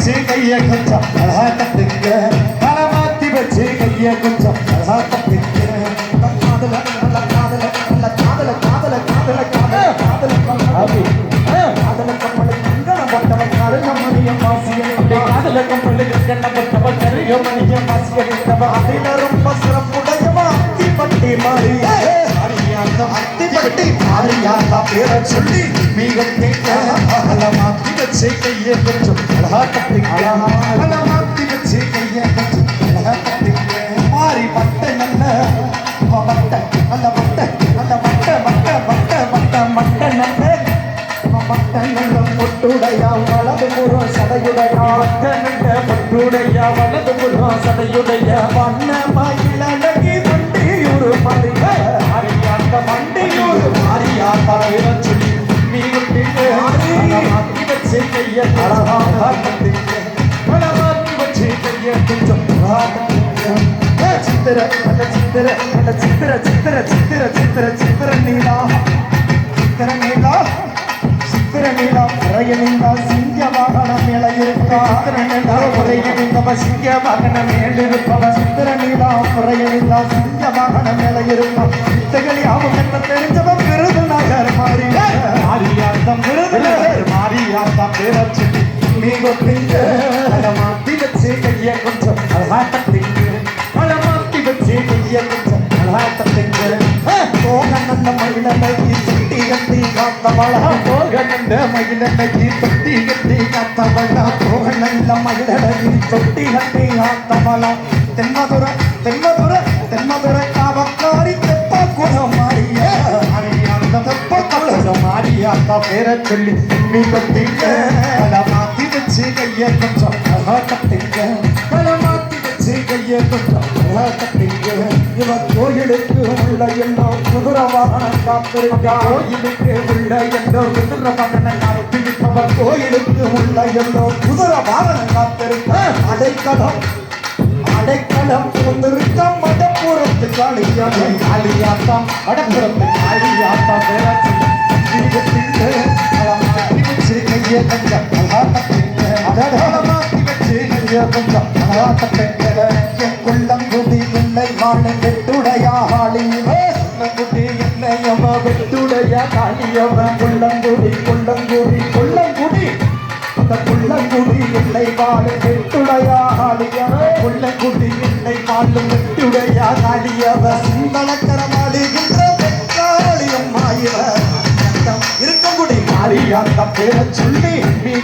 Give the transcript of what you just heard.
வச்சு கைய கொஞ்சம் அழகா கட்டுங்க தலை மாத்தி வச்சு கைய கொஞ்சம் அழகா கட்டுங்க காதல நல்ல காதல நல்ல காதல காதல காதல காதல காதல காதல கம்மலை கங்கணம் பட்டவன் கருகமணியம் வாசியனை காதல கம்மலை கங்கணம் பட்டவன் கருகமணியம் வாசியனை அதில ரொம்ப சிறப்புடையவா அத்திப்பட்டி மாறிய அத்திப்பட்டி மாறியாத்தா பேரை சொல்லி மீகம் கேட்க அல மாத்தி வச்சு கையை கொஞ்சம் அழகா கட்டுங்க அல மாத்தி வச்சு கையை கொஞ்சம் அழகா கட்டுங்க மாறி மட்டை நல்ல மட்டை நல்ல மட்டை நல்ல மட்டை மட்டை மட்டை மட்டை மட்டை நல்ல மட்டை நல்ல பொட்டுடையா வலது புறம் சடையுடையா மட்டை நல்ல பொட்டுடையா வலது புறம் சடையுடைய வண்ண மயிலழகி வண்டியூர் மறிய அறியாத வண்டியூர் மாறியாத்தா பேரை சொல்லி மாத்தி வச்சு கைய அழகா கட்டுங்க மாத்தி வச்சு கைய கொஞ்சம் சித்திர நல்ல சித்திர நல்ல சித்திர சித்திர சித்திர சித்திர சித்திர நீலா சித்திர நீலா சித்திர நீலா முறையணிந்தா சிங்க வாகனம் மேல இருக்கா சித்திர நீலா முறையணிந்தவ சிங்க வாகனம் மேல இருப்பவ சித்திர நீலா முறையணிந்தா சிங்க வாகனம் மேல இருக்கா சித்தகளி அவன் என்ன தெரிஞ்சவன் விருதுநகர் மாறியாத்தம் விருதுநகர் மாறியாத்தம் பேரை சொல்லி நீ கொத்தீங்க அதை மாத்தி வச்சு கைய கொஞ்சம் அழகா கட்டிங்க போகனந்த மயிலனைக்கு தொட்டி கட்டி காத்தவளா போகனந்த மயிலனைக்கு தொட்டி கட்டி காத்தவளா போகனந்த மயிலனைக்கு தொட்டி கட்டி காத்தவளா தென்மதுர தென்மதுர தென்மதுர காவக்காரி தெப்ப குணம் மாறிய அறியாத தெப்ப குளம் மாறியாத்தா பேரை சொல்லி நீ கொத்தீங்க அதை மாத்தி வச்சு கைய கொஞ்சம் அழகா கட்டிங்க அதை மாத்தி வச்சு கைய கொஞ்சம் அழகா கட்டிங்க இவன் கோயிலுக்கு உள்ள எல்லோ குதிர வாகனம் காத்திருக்கா கோயிலுக்கு உள்ள எல்லோ குதிர வாகனம் காத்திருப்பவர் கோயிலுக்கு உள்ள எல்லோ குதிர வாகனம் காத்திருக்க அடைக்கலம் அடைக்கலம் கொண்டிருக்க மடப்புறத்து காளியாமை காளியாத்தா மடப்புறத்து காளியாத்தா பேராட்சி மாத்தி வச்சு கைய கொஞ்சம் அழகா கட்டிங்க அதை மாத்தி வச்சு கைய கொஞ்சம் அழகா கட்டிங்க என் குள்ளங்குடி இல்லை வாழ வெட்டுடையா குட்டி என்னையவ வெட்டுடைய காளியவ குள்ளங்குடி குள்ளங்குடி குள்ளங்குடி அந்த குள்ளங்குடி இல்லை வாழ வெட்டுடையா காளியவ குள்ளங்குடி இல்லை வாழும் வெட்டுடையா காளியவ சிங்களக்கரமாடுகின்ற வெட்டாளியம் மாயவ இருக்கங்குடி மாறியாத்த பேரை சொல்லி